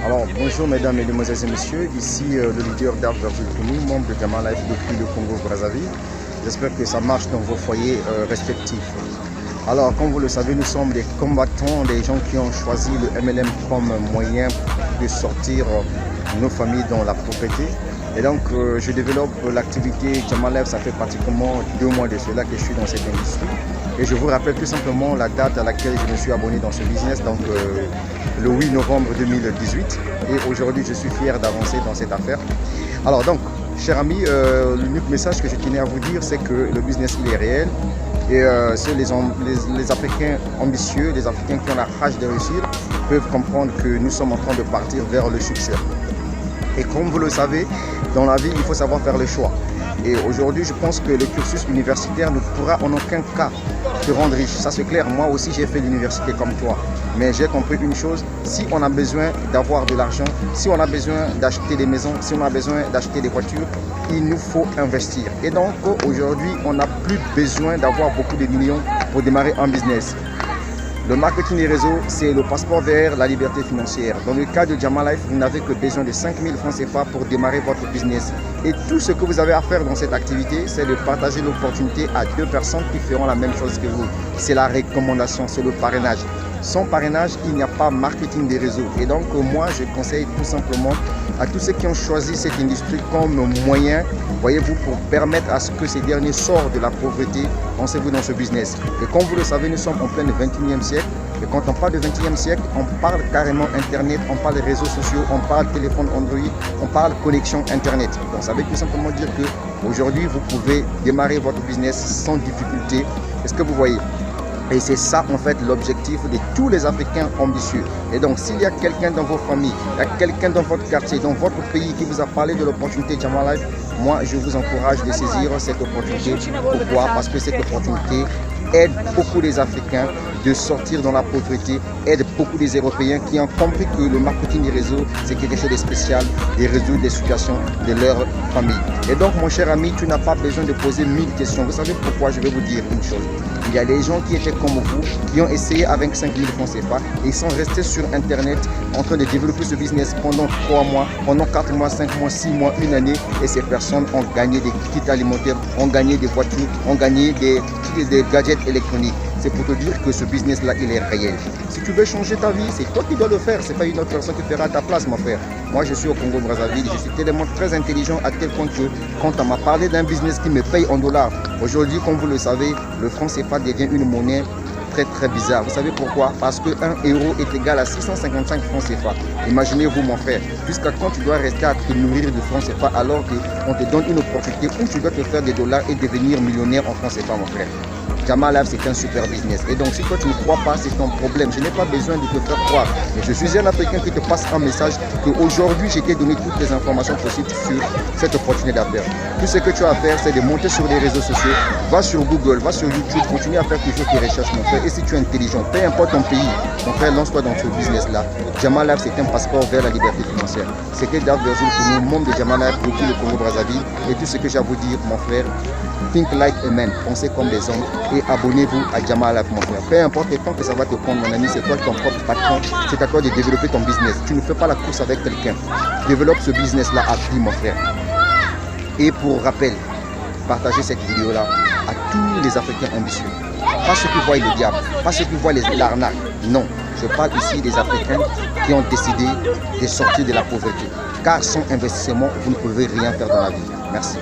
Alors, bonjour mesdames, mesdemoiselles et messieurs, ici le leader d'Arc Virgile Kounou, membre de Jama Life depuis le Congo-Brazzaville. J'espère que ça marche dans vos foyers respectifs. Alors, comme vous le savez, nous sommes des combattants, des gens qui ont choisi le MLM comme moyen de sortir nos familles dans la pauvreté. Et donc, je développe l'activité Jama Life, ça fait pratiquement 2 mois de cela que je suis dans cette industrie. Et je vous rappelle tout simplement la date à laquelle je me suis abonné dans ce business, donc le 8 novembre 2018. Et aujourd'hui, je suis fier d'avancer dans cette affaire. Alors donc, chers amis, l'unique message que je tenais à vous dire, c'est que le business, il est réel. Et les Africains ambitieux, les Africains qui ont la rage de réussir, peuvent comprendre que nous sommes en train de partir vers le succès. Et comme vous le savez, dans la vie, il faut savoir faire le choix. Et aujourd'hui, je pense que le cursus universitaire ne pourra en aucun cas te rendre riche. Ça c'est clair, moi aussi j'ai fait l'université comme toi. Mais j'ai compris une chose, si on a besoin d'avoir de l'argent, si on a besoin d'acheter des maisons, si on a besoin d'acheter des voitures, il nous faut investir. Et donc aujourd'hui, on n'a plus besoin d'avoir beaucoup de millions pour démarrer un business. Le marketing des réseaux, c'est le passeport vers la liberté financière. Dans le cas de Jama Life, vous n'avez que besoin de 5 000 francs CFA pour démarrer votre business. Et tout ce que vous avez à faire dans cette activité, c'est de partager l'opportunité à 2 personnes qui feront la même chose que vous. C'est la recommandation, c'est le parrainage. Sans parrainage, il n'y a pas marketing des réseaux. Et donc, moi, je conseille tout simplement à tous ceux qui ont choisi cette industrie comme moyen, voyez-vous, pour permettre à ce que ces derniers sortent de la pauvreté, lancez-vous dans ce business. Et comme vous le savez, nous sommes en plein 21e siècle. Et quand on parle de 21e siècle, on parle carrément Internet, on parle réseaux sociaux, on parle téléphone Android, on parle connexion Internet. Donc, ça veut tout simplement dire qu'aujourd'hui, vous pouvez démarrer votre business sans difficulté. Est-ce que vous voyez ? Et c'est ça en fait l'objectif de tous les Africains ambitieux. Et donc s'il y a quelqu'un dans vos familles, il y a quelqu'un dans votre quartier, dans votre pays qui vous a parlé de l'opportunité Jama Life, moi je vous encourage de saisir cette opportunité. Pourquoi? Parce que cette opportunité aide beaucoup les Africains de sortir dans la pauvreté, aide beaucoup des Européens qui ont compris que le marketing des réseaux, c'est quelque chose de spécial, de résoudre des situations de leur famille. Et donc, mon cher ami, tu n'as pas besoin de poser 1000 questions. Vous savez pourquoi? Je vais vous dire une chose. Il y a des gens qui étaient comme vous, qui ont essayé avec 5 000 francs CFA et ils sont restés sur Internet en train de développer ce business pendant 3 mois, pendant 4 mois, 5 mois, 6 mois, 1 année. Et ces personnes ont gagné des kits alimentaires, ont gagné des voitures, ont gagné des gadgets électroniques. C'est pour te dire que ce business-là, il est réel. Si tu veux changer ta vie, c'est toi qui dois le faire. Ce n'est pas une autre personne qui fera à ta place, mon frère. Moi, je suis au Congo-Brazzaville. Je suis tellement très intelligent à tel point que quand on m'a parlé d'un business qui me paye en dollars, aujourd'hui, comme vous le savez, le franc CFA devient une monnaie très bizarre. Vous savez pourquoi? Parce que 1 euro est égal à 655 francs CFA. Imaginez-vous, mon frère, jusqu'à quand tu dois rester à te nourrir de francs CFA alors qu'on te donne une opportunité où tu dois te faire des dollars et devenir millionnaire en francs CFA, mon frère. Jama Life, c'est un super business. Et donc, si toi tu ne crois pas, c'est ton problème. Je n'ai pas besoin de te faire croire. Mais je suis un Africain qui te passe un message qu'aujourd'hui, j'ai t'ai donné toutes les informations possibles sur cette opportunité d'affaires. Tout ce que tu as à faire, c'est de monter sur les réseaux sociaux. Va sur Google, va sur YouTube, continue à faire toujours tes recherches, mon frère. Et si tu es intelligent, peu importe ton pays, mon frère, lance-toi dans ce business-là. Jama Life, c'est un passeport vers la liberté financière. C'était Dark Virgile Kounou, membre de Jama Life depuis le Congo-Brazzaville. Et tout ce que j'ai à vous dire, mon frère, think like a man, pensez comme des hommes et abonnez-vous à Jama Life, mon frère. Peu importe le temps que ça va te prendre, mon ami, c'est toi ton propre patron, c'est à toi de développer ton business. Tu ne fais pas la course avec quelqu'un. Développe ce business-là à prix, mon frère. Et pour rappel, partagez cette vidéo-là à tous les Africains ambitieux. Pas ceux qui voient le diable, pas ceux qui voient l'arnaque. Non, je parle ici des Africains qui ont décidé de sortir de la pauvreté. Car sans investissement, vous ne pouvez rien faire dans la vie. Merci.